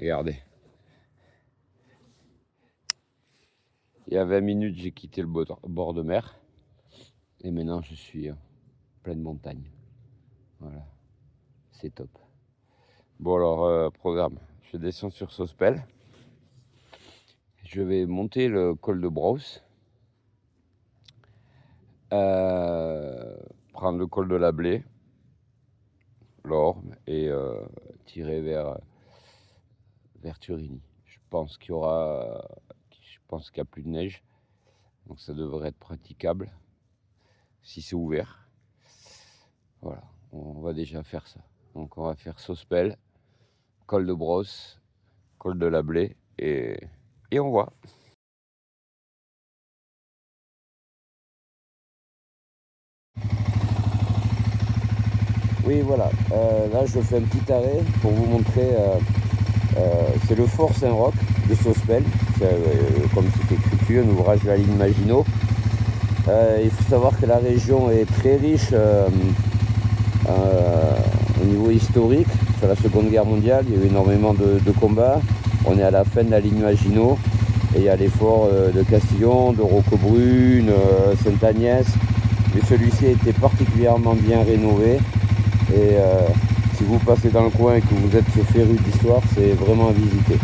Regardez. Il y a 20 minutes, j'ai quitté le bord de mer. Et maintenant, je suis en pleine montagne. Voilà. C'est top. Bon, alors, programme. Je descends sur Sospel. Je vais monter le col de Brosse. Prendre le col de la Blé. L'Orme. Et tirer vers Turini. Je pense qu'il y a plus de neige. Donc ça devrait être praticable. Si c'est ouvert. Voilà. On va déjà faire ça. Donc on va faire Sospel, col de Brosse, col de la Blé et on voit. Oui, voilà. Là, je fais un petit arrêt pour vous montrer. C'est le Fort Saint-Roch de Sospel. Comme c'est écrit dessus, un ouvrage de la ligne Maginot. Il faut savoir que la région est très riche au niveau historique. Sur la Seconde Guerre mondiale, il y a eu énormément de combats. On est à la fin de la ligne Maginot. Et il y a les forts de Castillon, de Roquebrune, Sainte-Agnès. Mais celui-ci a été particulièrement bien rénové. Et si vous passez dans le coin et que vous êtes féru d'histoire, c'est vraiment à visiter.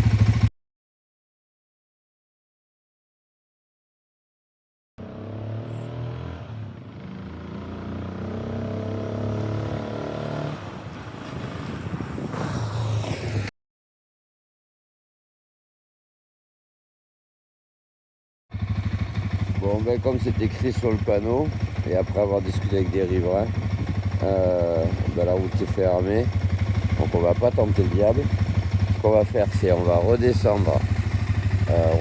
Bon, ben, comme c'est écrit sur le panneau, et après avoir discuté avec des riverains, la route est fermée, donc on va pas tenter le diable. Ce qu'on va faire, c'est on va redescendre,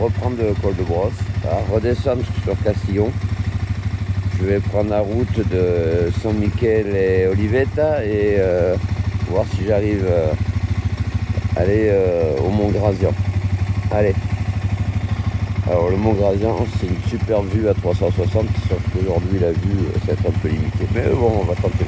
reprendre le col de Brosse, redescendre sur Castillon. Je vais prendre la route de San Michele et Olivetta et voir si j'arrive à aller au Mont Grasian. Allez. Alors le Mont Grasian, c'est une super vue à 360, sauf qu'aujourd'hui la vue ça va être un peu limitée. Mais bon, on va tenter.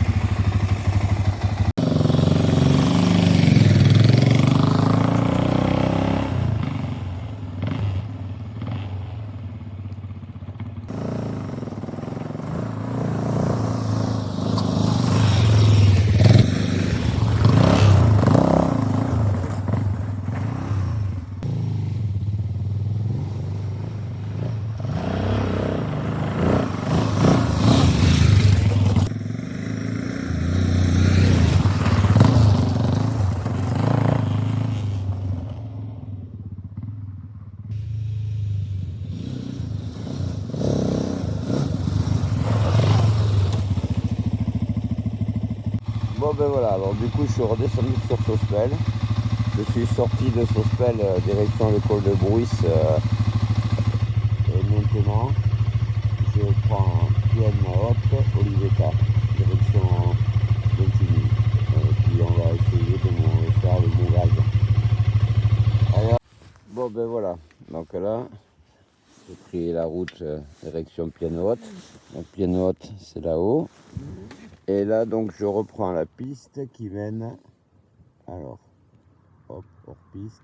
Bon ben voilà, alors du coup je suis redescendu sur Sospel. Je suis sorti de Sospel direction le col de Bruisse et maintenant je prends Pienne Haute, Olivetta, direction Montigny. Puis on va essayer de faire le Mont Grasian. Alors, bon ben voilà, donc là j'ai pris la route direction Pienne Haute. Donc Pienne Haute c'est là-haut. Et là, donc, je reprends la piste qui mène. Alors, hop, hors piste.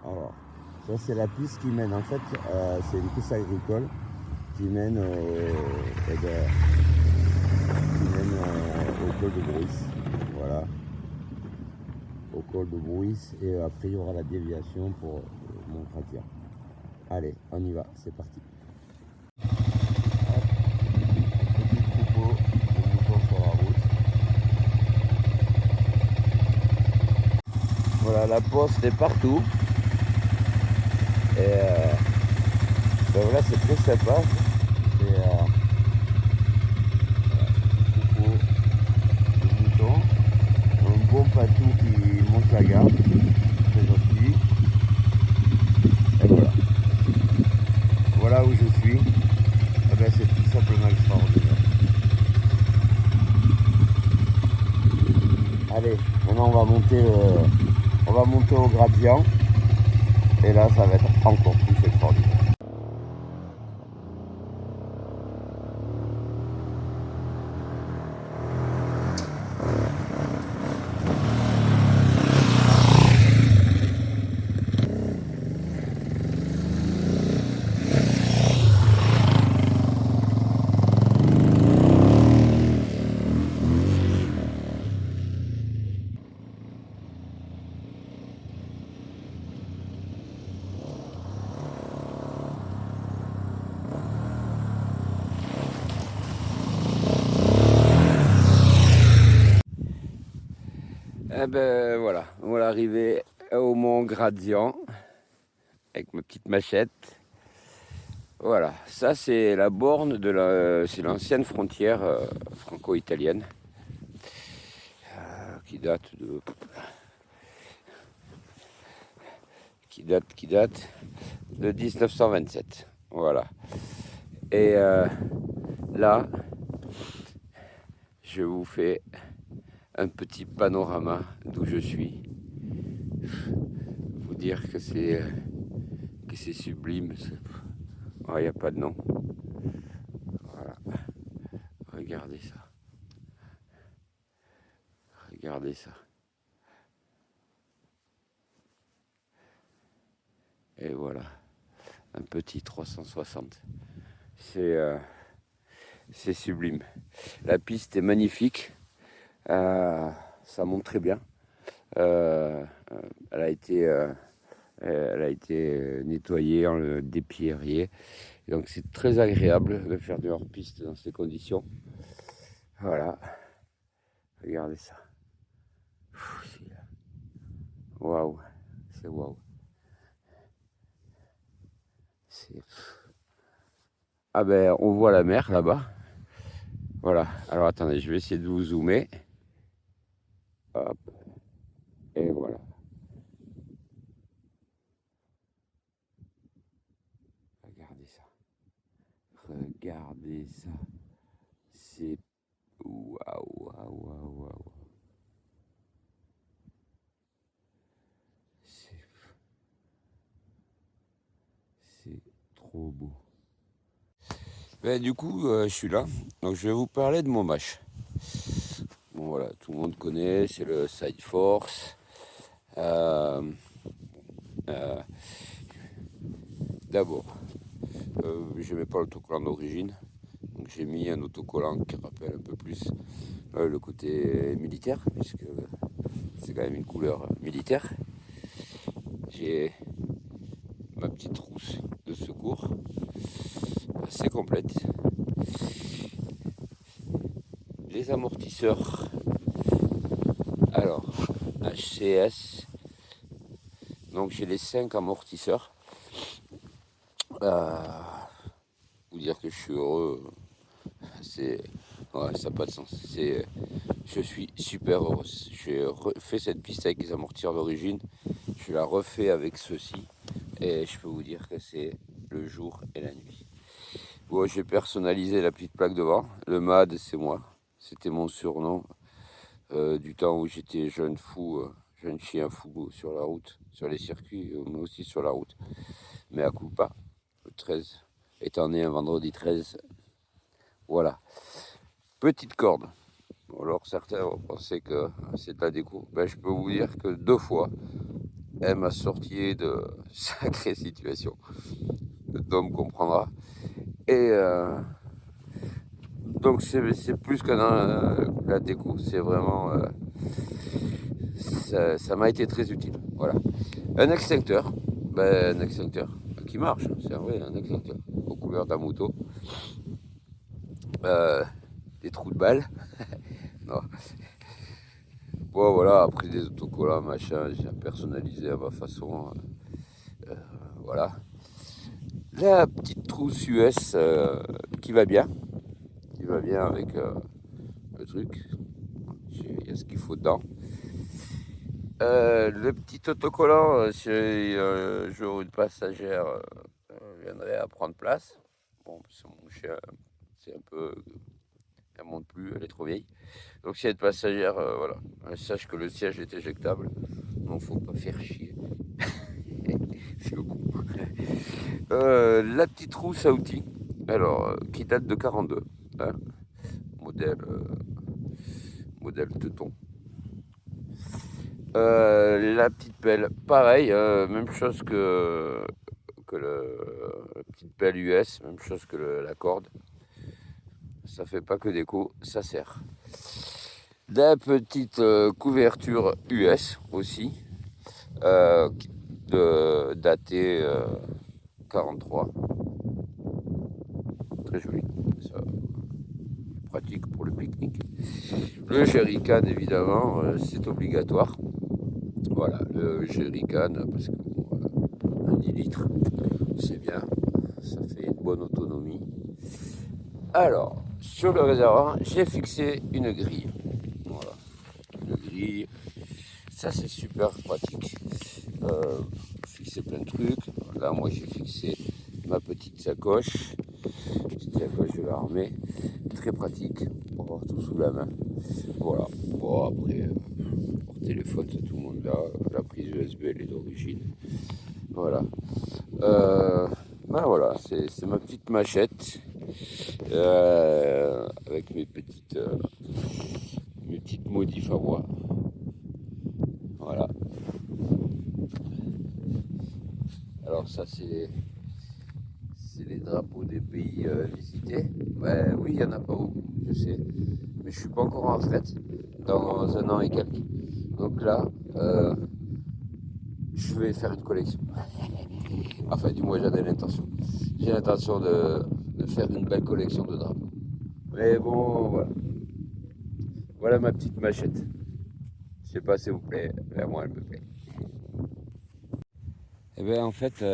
Alors, ça, c'est la piste qui mène. En fait, c'est une piste agricole qui mène, au col de Bruisse. Voilà. Au col de Bruisse. Et après, il y aura la déviation pour Mont Grasian. Allez, on y va. C'est parti. Voilà, la poste est partout. Et ben voilà, c'est très sympa. C'est troupeau de moutons. Un bon patou qui monte la garde. Très gentil. Et voilà. Voilà où je suis. Eh ben, c'est tout simplement extraordinaire. Allez, maintenant on va monter au Grasian. Et là, ça va être encore plus extraordinaire. ben voilà, voilà arrivé au Mont Gradient avec ma petite machette. Voilà, ça c'est la borne c'est l'ancienne frontière franco-italienne qui date de 1927. Voilà. Et là, je vous fais un petit panorama d'où je suis. Vous dire que c'est sublime. Il n'y a pas de nom. Voilà. Regardez ça. Regardez ça. Et voilà. Un petit 360. C'est sublime. La piste est magnifique. Ça monte très bien. Elle a été nettoyée en le dépierrier. Donc c'est très agréable de faire du hors-piste dans ces conditions. Voilà. Regardez ça. Waouh. C'est waouh. Ah ben on voit la mer là-bas. Voilà. Alors attendez, je vais essayer de vous zoomer. Hop. Et voilà. Regardez ça. Regardez ça. C'est waouh, waouh, waouh, waouh. C'est trop beau. Ben, du coup, je suis là. Donc je vais vous parler de mon match. Bon voilà, tout le monde connaît, c'est le Side Force. D'abord, j'aimais pas l'autocollant d'origine. Donc j'ai mis un autocollant qui rappelle un peu plus le côté militaire, puisque c'est quand même une couleur militaire. J'ai ma petite trousse de secours, assez complète. Les amortisseurs, alors HCS, donc j'ai les 5 amortisseurs. Vous dire que je suis heureux, ouais, ça n'a pas de sens. Je suis super heureux. J'ai refait cette piste avec les amortisseurs d'origine, je la refais avec ceux-ci, et je peux vous dire que c'est le jour et la nuit. Bon, j'ai personnalisé la petite plaque devant. Le MAD, c'est moi. C'était mon surnom du temps où j'étais jeune fou, jeune chien fou sur la route, sur les circuits, mais aussi sur la route. Mais à coup pas. Le 13, étant né un vendredi 13. Voilà. Petite corde. Bon, alors certains vont penser que c'est de la déco. Ben, je peux vous dire que 2 fois, elle m'a sorti de sacrées situations. L'homme comprendra. Et donc c'est plus que dans la déco. C'est vraiment... ça m'a été très utile. Voilà. Un extincteur. Ben, un extincteur qui marche. C'est vrai, un extincteur. Aux couleurs d'un moto. Des trous de balles. Non. Bon voilà, après des autocollants, machin, j'ai personnalisé à ma façon. Voilà. La petite trousse US qui va bien. Qui va bien avec le truc. Il y a ce qu'il faut dedans. Le petit autocollant, si un jour une passagère viendrait à prendre place. Bon, mon chien, c'est un peu... Elle monte plus, elle est trop vieille. Donc si elle est passagère, voilà, elle sache que le siège est éjectable. Non, faut pas faire chier. C'est le coup. La petite trousse à outils, alors qui date de 42, hein, modèle teuton. La petite pelle, pareil, même chose que la petite pelle US, même chose que la corde. Ça fait pas que déco, ça sert. La petite couverture US aussi, datée 43. Très joli. Ça, pratique pour le pique-nique. Le jerrycan, évidemment, c'est obligatoire. Voilà, le jerrycan, parce que un 10 litres, c'est bien, ça fait une bonne autonomie. Alors, sur le réservoir, j'ai fixé une grille. Voilà, une grille, ça c'est super pratique. Fixer plein de trucs. Là, moi, j'ai fixé ma petite sacoche de l'armée. Très pratique pour avoir tout sous la main. Voilà. Bon, après, pour téléphone, c'est tout le monde là. La prise USB, elle est d'origine. Voilà. Ben voilà, c'est ma petite machette avec mes petites modifs à moi. Voilà. Alors ça c'est les drapeaux des pays visités. Ouais, oui, il y en a pas beaucoup, je sais. Mais je suis pas encore en retraite dans un an et quelques. Donc là, je vais faire une collection. Enfin, du moins, j'en ai l'intention. J'ai l'intention de faire une belle collection de drapeaux. Mais bon, voilà. Voilà ma petite machette. Je sais pas si vous plaît, mais moi, elle me plaît. Eh bien, en fait,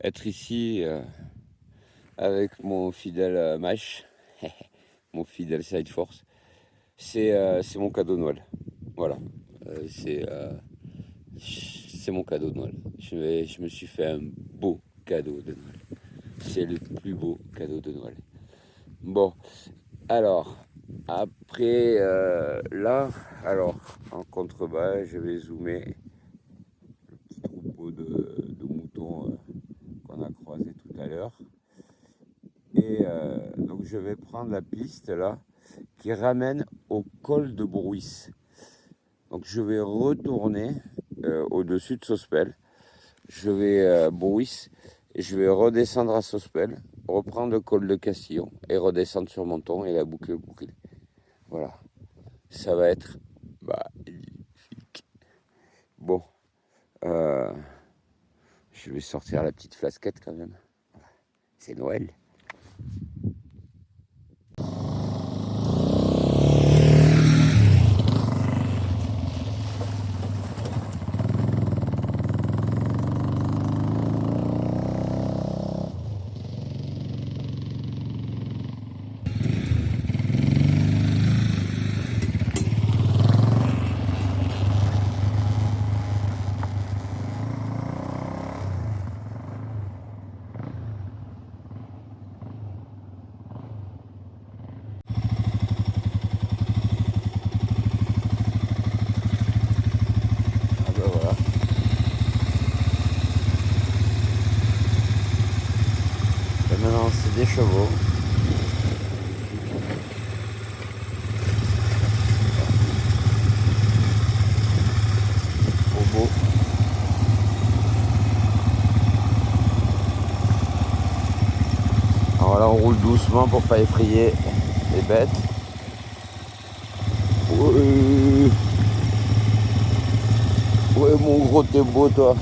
être ici avec mon fidèle Mash, mon fidèle Side Force, c'est mon cadeau de Noël. Voilà. C'est mon cadeau de Noël. Je me suis fait un beau cadeau de Noël. C'est le plus beau cadeau de Noël. Bon, alors, après là, alors, en contrebas, je vais zoomer le petit troupeau de moutons qu'on a croisé tout à l'heure. Et donc, je vais prendre la piste là qui ramène au col de Brouisse. Donc, je vais retourner au-dessus de Sospel. Je vais Brouisse et je vais redescendre à Sospel, reprendre le col de Castillon et redescendre sur Menton et la boucle bouclée. Voilà, ça va être magnifique. Bon, je vais sortir la petite flasquette quand même. C'est Noël. Ah ben voilà. Et maintenant c'est des chevaux. Au beau. Alors là on roule doucement pour pas effrayer les bêtes. Ouais, ouais mon gros t'es beau toi.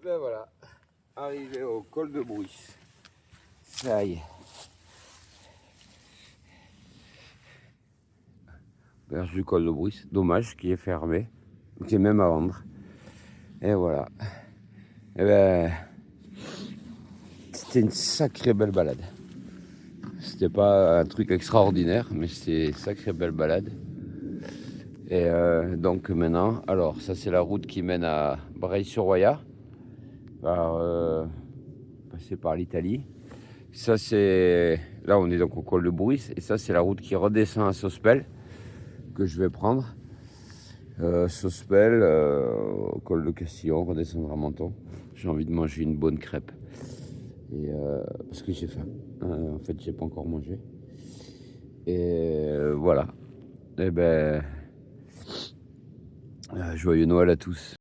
Et ben voilà, arrivé au col de Brouisse. Ça y est. Berge du col de Brouisse, dommage qui est fermé, qui est même à vendre. Et voilà. Et ben, c'était une sacrée belle balade. C'était pas un truc extraordinaire, mais c'était une sacrée belle balade. Et donc maintenant, alors ça c'est la route qui mène à Breil-sur-Roya, passer par l'Italie. Ça c'est, là on est donc au col de Brouisse, et ça c'est la route qui redescend à Sospel, que je vais prendre. Sospel, au col de Castillon, redescendre à Menton. J'ai envie de manger une bonne crêpe. Et, parce que j'ai faim. En fait, j'ai pas encore mangé. Et voilà. Et ben, joyeux Noël à tous.